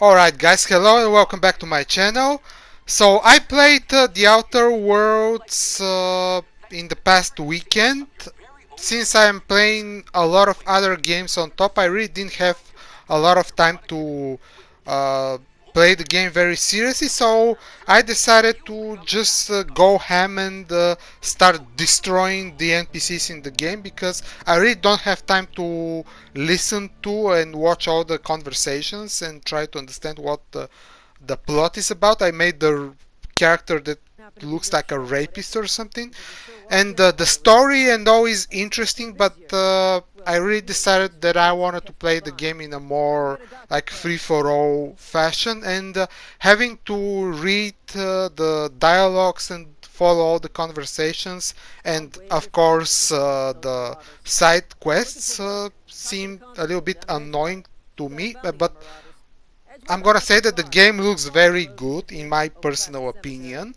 Alright guys, hello and welcome back to my channel. So I played The Outer Worlds in the past weekend. Since I am playing a lot of other games on top, I really didn't have a lot of time to uh, play the game very seriously, so I decided to just go ham and start destroying the NPCs in the game, because I really don't have time to listen to and watch all the conversations and try to understand what the plot is about. I made the character that looks like a rapist or something, and the story and all is interesting, but I really decided that I wanted to play the game in a more like free-for-all fashion, and having to read the dialogues and follow all the conversations, and of course the side quests seemed a little bit annoying to me, but I'm gonna say that the game looks very good in my personal opinion.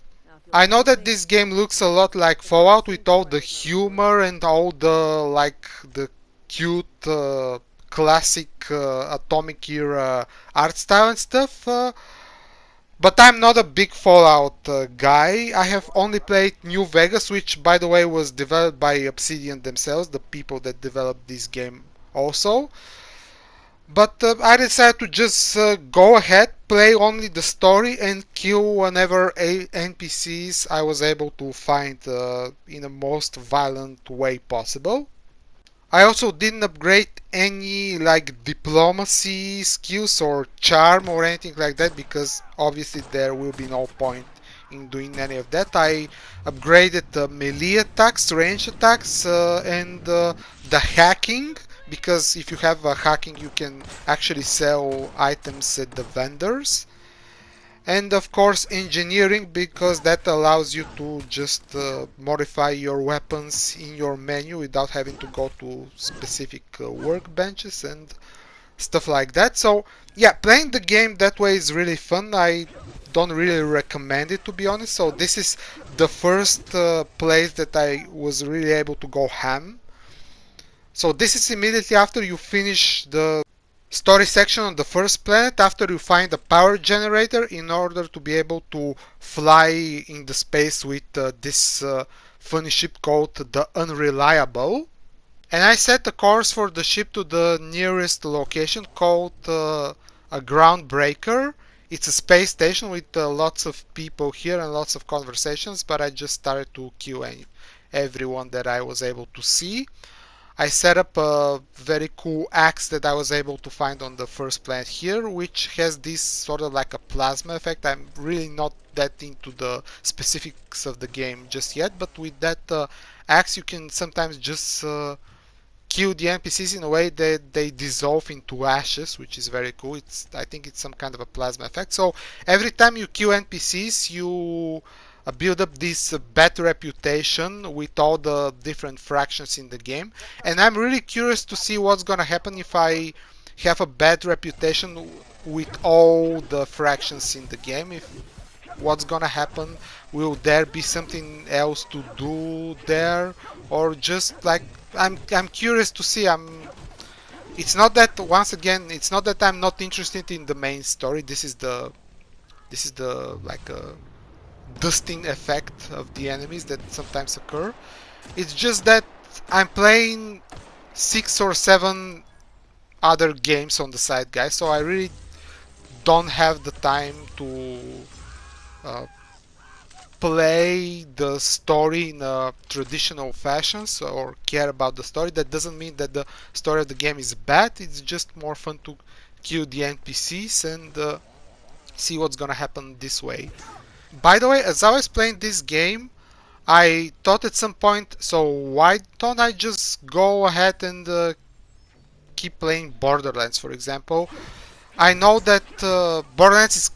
I know that this game looks a lot like Fallout with all the humor and all the like the cute classic atomic era art style and stuff, but I'm not a big Fallout guy. I have only played New Vegas, which by the way was developed by Obsidian themselves, the people that developed this game also. But I decided to just go ahead, play only the story, and kill whenever NPCs I was able to find in the most violent way possible. I also didn't upgrade any like diplomacy skills or charm or anything like that, because obviously there will be no point in doing any of that. I upgraded the melee attacks, range attacks, and the hacking, because if you have hacking you can actually sell items at the vendors, and of course engineering, because that allows you to just modify your weapons in your menu without having to go to specific workbenches and stuff like that. So yeah, playing the game that way is really fun. I don't really recommend it, to be honest. So this is the first place that I was really able to go ham. So this is immediately after you finish the story section on the first planet, after you find a power generator in order to be able to fly in the space with this funny ship called the Unreliable. And I set the course for the ship to the nearest location called a Groundbreaker. It's a space station with lots of people here and lots of conversations, but I just started to kill everyone that I was able to see. I set up a very cool axe that I was able to find on the first planet here, which has this sort of like a plasma effect. I'm really not that into the specifics of the game just yet, but with that axe you can sometimes just kill the NPCs in a way that they dissolve into ashes, which is very cool. I think it's some kind of a plasma effect. So every time you kill NPCs, you build up this bad reputation with all the different fractions in the game, and I'm really curious to see what's gonna happen if I have a bad reputation with all the fractions in the game. If what's gonna happen, will there be something else to do there, or just like I'm curious to see. It's not that, once again, it's not that I'm not interested in the main story. This is the like dusting effect of the enemies that sometimes occur. It's just that I'm playing 6 or 7 other games on the side, guys, so I really don't have the time to uh, play the story in a traditional fashion, so, or care about the story. That doesn't mean that the story of the game is bad. It's just more fun to kill the NPCs and see what's gonna happen this way. By the way, as I was playing this game, I thought at some point, so why don't I just go ahead and keep playing Borderlands, for example. I know that Borderlands is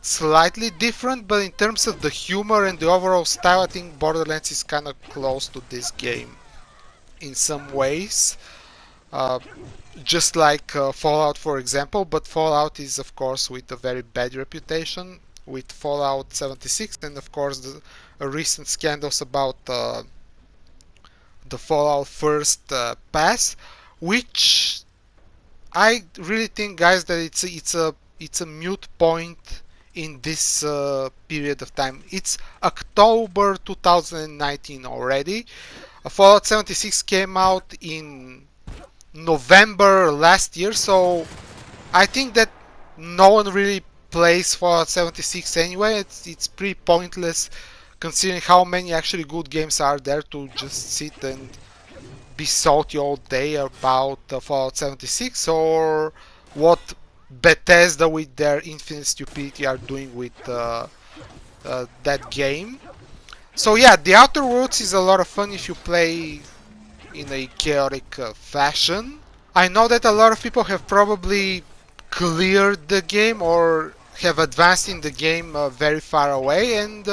slightly different, but in terms of the humor and the overall style, I think Borderlands is kind of close to this game in some ways. Uh, just like Fallout, for example, but Fallout is of course with a very bad reputation with Fallout 76, and of course the recent scandals about the Fallout first pass, which I really think, guys, that it's a mute point in this period of time. It's October 2019 already. Fallout 76 came out in November last year, so I think that no one really plays Fallout 76 anyway. It's pretty pointless considering how many actually good games are there to just sit and be salty all day about Fallout 76, or what Bethesda with their infinite stupidity are doing with that game. So yeah, the Outer Worlds is a lot of fun if you play in a chaotic fashion. I know that a lot of people have probably cleared the game or have advanced in the game very far away, and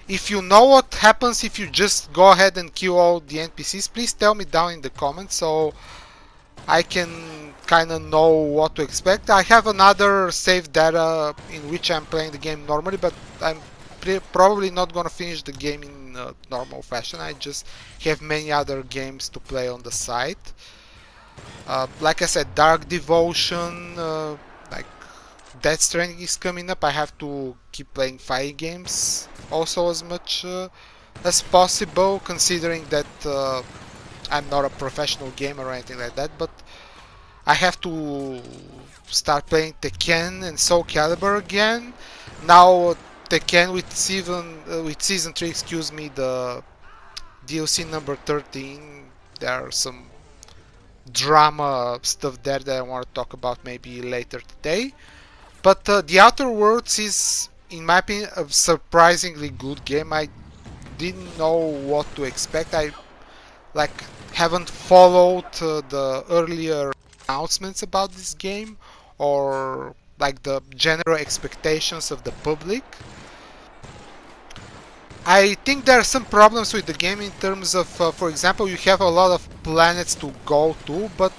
if you know what happens if you just go ahead and kill all the NPCs, please tell me down in the comments so I can kind of know what to expect. I have another save data in which I'm playing the game normally, but I'm probably not gonna finish the game in normal fashion. I just have many other games to play on the side. Like I said, Dark Devotion, like Death Stranding is coming up. I have to keep playing fighting games also as much as possible, considering that I'm not a professional gamer or anything like that, but I have to start playing Tekken and Soul Calibur again. Now Tekken with season 3, excuse me, the DLC number 13. There are some drama stuff there that I want to talk about maybe later today. But The Outer Worlds is, in my opinion, a surprisingly good game. I didn't know what to expect. I like haven't followed the earlier announcements about this game or like the general expectations of the public. I think there are some problems with the game in terms of, for example, you have a lot of planets to go to, but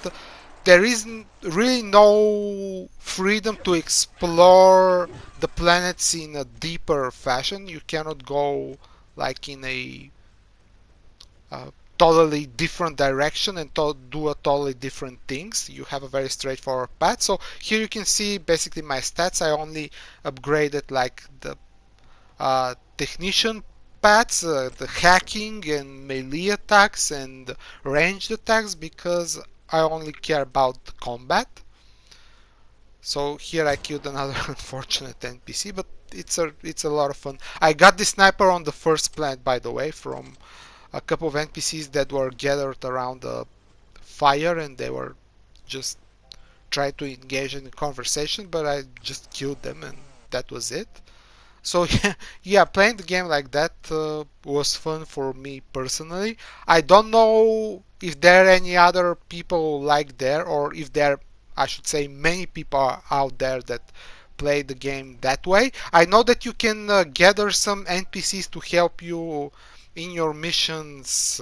there is really no freedom to explore the planets in a deeper fashion. You cannot go like in a totally different direction and do a totally different things. You have a very straightforward path. So here you can see basically my stats. I only upgraded like the technician paths, the hacking and melee attacks and ranged attacks, because I only care about the combat. So here I killed another unfortunate NPC, but it's a lot of fun. I got the sniper on the first planet, by the way, from a couple of NPCs that were gathered around the fire, and they were just trying to engage in a conversation, but I just killed them and that was it. So yeah, playing the game like that was fun for me personally. I don't know if there are any other people like there, or if there, I should say, many people are out there that play the game that way. I know that you can gather some NPCs to help you in your missions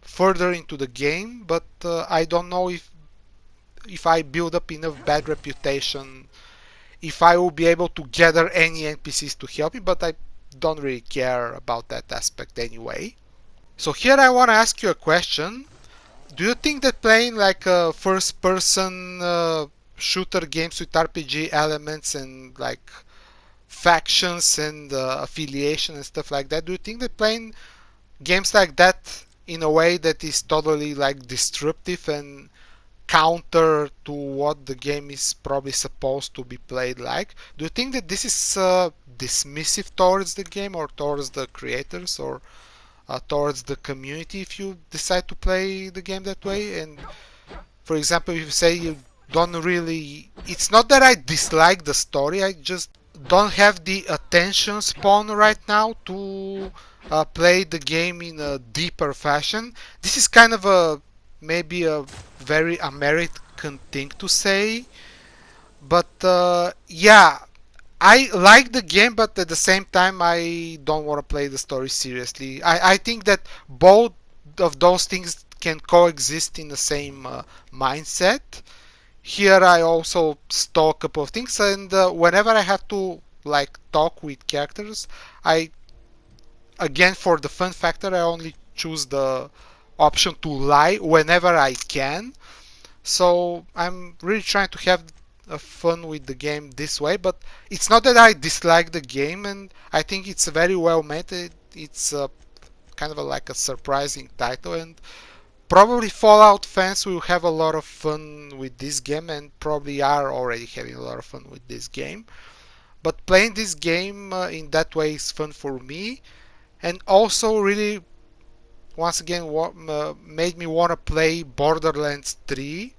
further into the game, but I don't know if I build up enough bad reputation, if I will be able to gather any NPCs to help me, but I don't really care about that aspect anyway. So here I want to ask you a question. Do you think that playing like a first person shooter games with RPG elements and like factions and affiliation and stuff like that, do you think that playing games like that in a way that is totally like disruptive and counter to what the game is probably supposed to be played like, do you think that this is dismissive towards the game or towards the creators or towards the community if you decide to play the game that way? And for example, if you say you don't really, it's not that I dislike the story, I just don't have the attention span right now to play the game in a deeper fashion. This is kind of a maybe a very American thing to say, but yeah, I like the game, but at the same time I don't want to play the story seriously. I think that both of those things can coexist in the same mindset. Here I also stole a couple of things, and whenever I have to like talk with characters, I, again, for the fun factor, I only choose the option to lie whenever I can. So I'm really trying to have fun with the game this way. But it's not that I dislike the game, and I think it's very well made. It's kind of like a surprising title, and probably Fallout fans will have a lot of fun with this game, and probably are already having a lot of fun with this game. But playing this game in that way is fun for me, and also really once again made me want to play Borderlands 3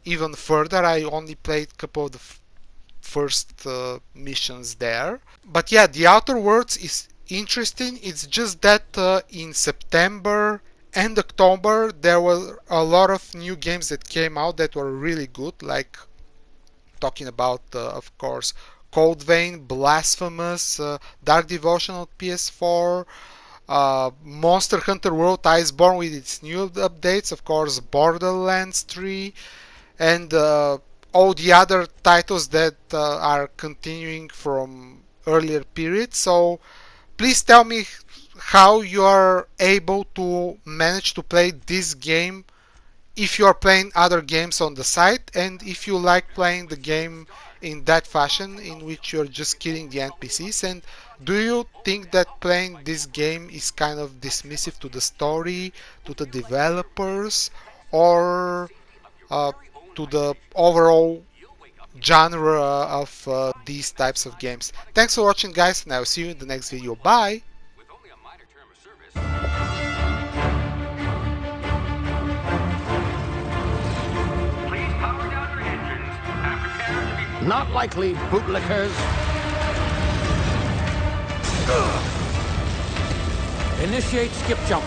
even further. I only played a couple of the first missions there. But yeah, The Outer Worlds is interesting. It's just that in September and October there were a lot of new games that came out that were really good, like talking about, of course, Cold Vein, Blasphemous, Dark Devotion on PS4, Monster Hunter World Iceborne with its new updates, of course, Borderlands 3, and all the other titles that are continuing from earlier periods. So please tell me how you are able to manage to play this game if you are playing other games on the site, and if you like playing the game in that fashion in which you're just killing the NPCs, and do you think that playing this game is kind of dismissive to the story, to the developers, or uh, to the overall genre of these types of games? Thanks for watching, guys, and I'll see you in the next video. Bye! Not likely, bootlickers. Initiate skip jump.